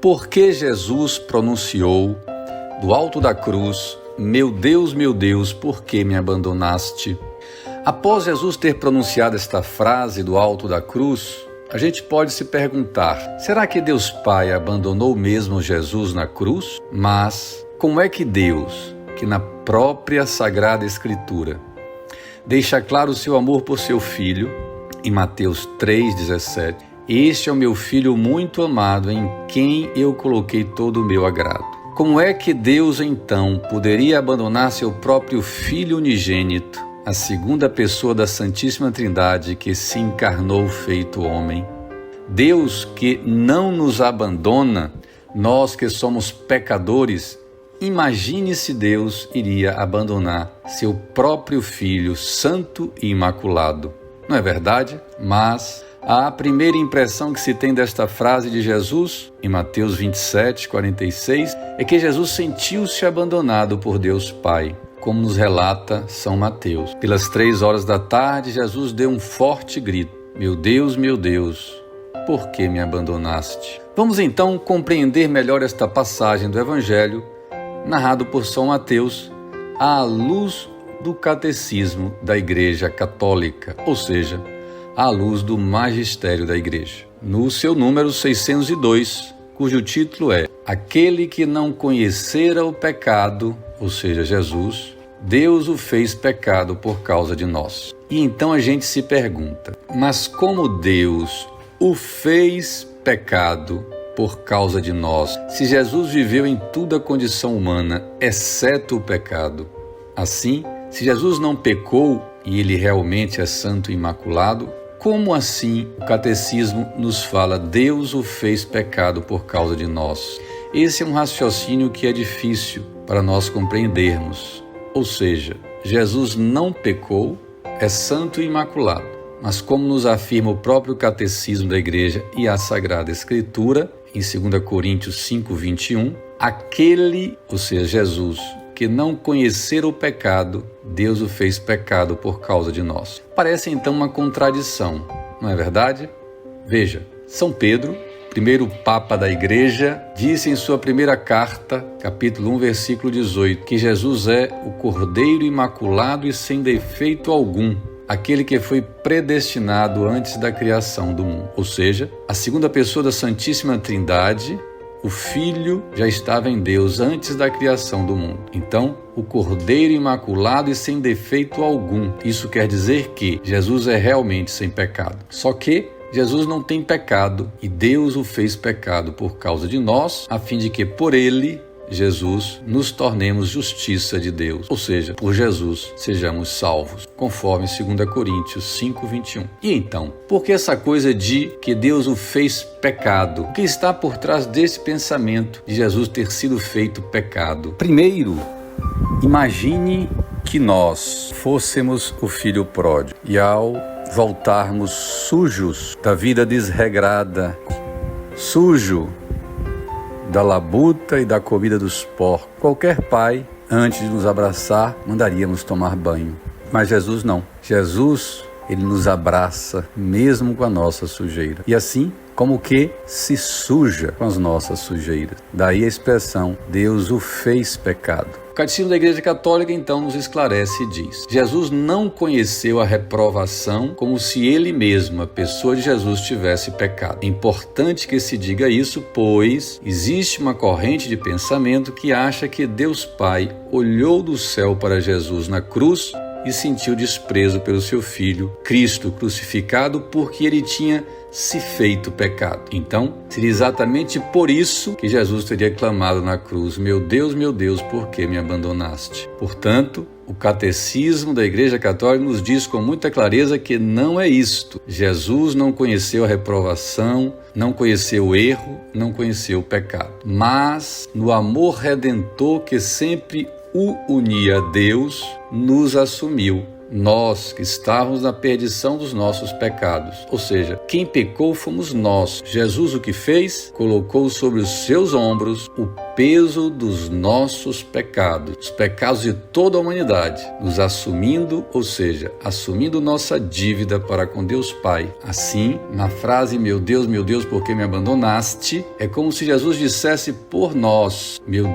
Por que Jesus pronunciou do alto da cruz: meu Deus, por que me abandonaste? Após Jesus ter pronunciado esta frase do alto da cruz, a gente pode se perguntar: será que Deus Pai abandonou mesmo Jesus na cruz? Mas como é que Deus, que na própria Sagrada Escritura deixa claro o seu amor por seu Filho, em Mateus 3,17, este é o meu Filho muito amado, em quem eu coloquei todo o meu agrado. Como é que Deus, então, poderia abandonar seu próprio Filho unigênito, a segunda pessoa da Santíssima Trindade que se encarnou feito homem? Deus que não nos abandona, nós que somos pecadores, imagine se Deus iria abandonar seu próprio Filho santo e imaculado. Não é verdade? Mas a primeira impressão que se tem desta frase de Jesus, em Mateus 27:46, é que Jesus sentiu-se abandonado por Deus Pai, como nos relata São Mateus. Pelas 3 horas da tarde, Jesus deu um forte grito: meu Deus, por que me abandonaste? Vamos então compreender melhor esta passagem do Evangelho, narrado por São Mateus, à luz do Catecismo da Igreja Católica, ou seja, à luz do magistério da Igreja. No seu número 602, cujo título é Aquele que não conhecera o pecado, ou seja, Jesus, Deus o fez pecado por causa de nós. E então a gente se pergunta: mas como Deus o fez pecado por causa de nós, se Jesus viveu em toda a condição humana, exceto o pecado? Assim, se Jesus não pecou e ele realmente é santo e imaculado, como assim o Catecismo nos fala Deus o fez pecado por causa de nós? Esse é um raciocínio que é difícil para nós compreendermos. Ou seja, Jesus não pecou, é santo e imaculado. Mas como nos afirma o próprio Catecismo da Igreja e a Sagrada Escritura, em 2 Coríntios 5:21, aquele, ou seja, Jesus, que não conhecer o pecado, Deus o fez pecado por causa de nós. Parece então uma contradição, não é verdade? Veja, São Pedro, primeiro Papa da Igreja, disse em sua primeira carta, capítulo 1, versículo 18, que Jesus é o Cordeiro imaculado e sem defeito algum, aquele que foi predestinado antes da criação do mundo. Ou seja, a segunda pessoa da Santíssima Trindade, o Filho, já estava em Deus antes da criação do mundo. Então, o Cordeiro imaculado e sem defeito algum. Isso quer dizer que Jesus é realmente sem pecado. Só que Jesus não tem pecado e Deus o fez pecado por causa de nós, a fim de que por ele, Jesus, nos tornemos justiça de Deus, ou seja, por Jesus sejamos salvos, conforme 2 Coríntios 5:21. E então, por que essa coisa de que Deus o fez pecado? O que está por trás desse pensamento de Jesus ter sido feito pecado? Primeiro, imagine que nós fôssemos o filho pródigo e ao voltarmos sujos da vida desregrada, sujo da labuta e da comida dos porcos, qualquer pai, antes de nos abraçar, mandaríamos tomar banho. Mas Jesus não. Jesus, ele nos abraça mesmo com a nossa sujeira. E assim, como que se suja com as nossas sujeiras. Daí a expressão, Deus o fez pecado. O Catecismo da Igreja Católica então nos esclarece e diz: Jesus não conheceu a reprovação como se ele mesmo, a pessoa de Jesus, tivesse pecado. É importante que se diga isso, pois existe uma corrente de pensamento que acha que Deus Pai olhou do céu para Jesus na cruz e sentiu desprezo pelo seu Filho, Cristo crucificado, porque ele tinha se feito pecado. Então, seria exatamente por isso que Jesus teria clamado na cruz: meu Deus, por que me abandonaste? Portanto, o Catecismo da Igreja Católica nos diz com muita clareza que não é isto. Jesus não conheceu a reprovação, não conheceu o erro, não conheceu o pecado. Mas, no amor redentor que sempre o unia a Deus, nos assumiu, nós que estávamos na perdição dos nossos pecados. Ou seja, quem pecou fomos nós. Jesus o que fez? Colocou sobre os seus ombros o peso dos nossos pecados, os pecados de toda a humanidade, nos assumindo, ou seja, assumindo nossa dívida para com Deus Pai. Assim, na frase meu Deus, por que me abandonaste? É como se Jesus dissesse por nós, meu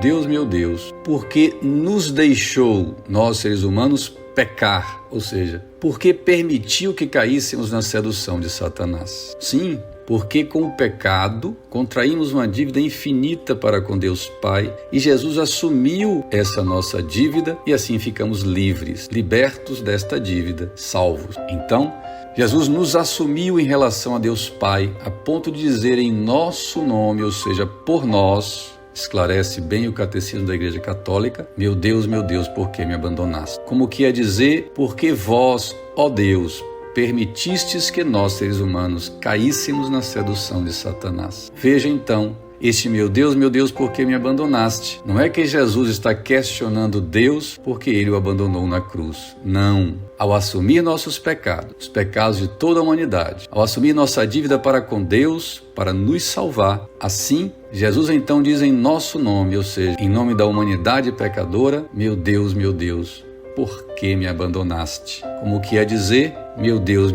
Deus, por que nos deixou, nós seres humanos, pecar, ou seja, porque permitiu que caíssemos na sedução de Satanás. Sim, porque com o pecado contraímos uma dívida infinita para com Deus Pai e Jesus assumiu essa nossa dívida e assim ficamos livres, libertos desta dívida, salvos. Então, Jesus nos assumiu em relação a Deus Pai a ponto de dizer em nosso nome, ou seja, por nós, esclarece bem o Catecismo da Igreja Católica, meu Deus, por que me abandonaste? Como que é dizer, porque vós, ó Deus, permitistes que nós, seres humanos, caíssemos na sedução de Satanás. Veja então, este meu Deus, por que me abandonaste? Não é que Jesus está questionando Deus porque ele o abandonou na cruz. Não. Ao assumir nossos pecados, os pecados de toda a humanidade, ao assumir nossa dívida para com Deus, para nos salvar, assim, Jesus então diz em nosso nome, ou seja, em nome da humanidade pecadora, meu Deus, por que me abandonaste? Como que é dizer, meu Deus,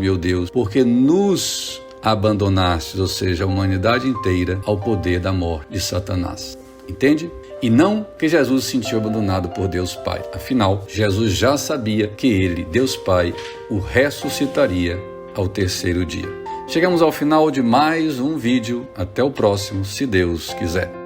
porque nos abandonastes, ou seja, a humanidade inteira, ao poder da morte de Satanás. Entende? E não que Jesus se sentiu abandonado por Deus Pai. Afinal, Jesus já sabia que ele, Deus Pai, o ressuscitaria ao terceiro dia. Chegamos ao final de mais um vídeo. Até o próximo, se Deus quiser.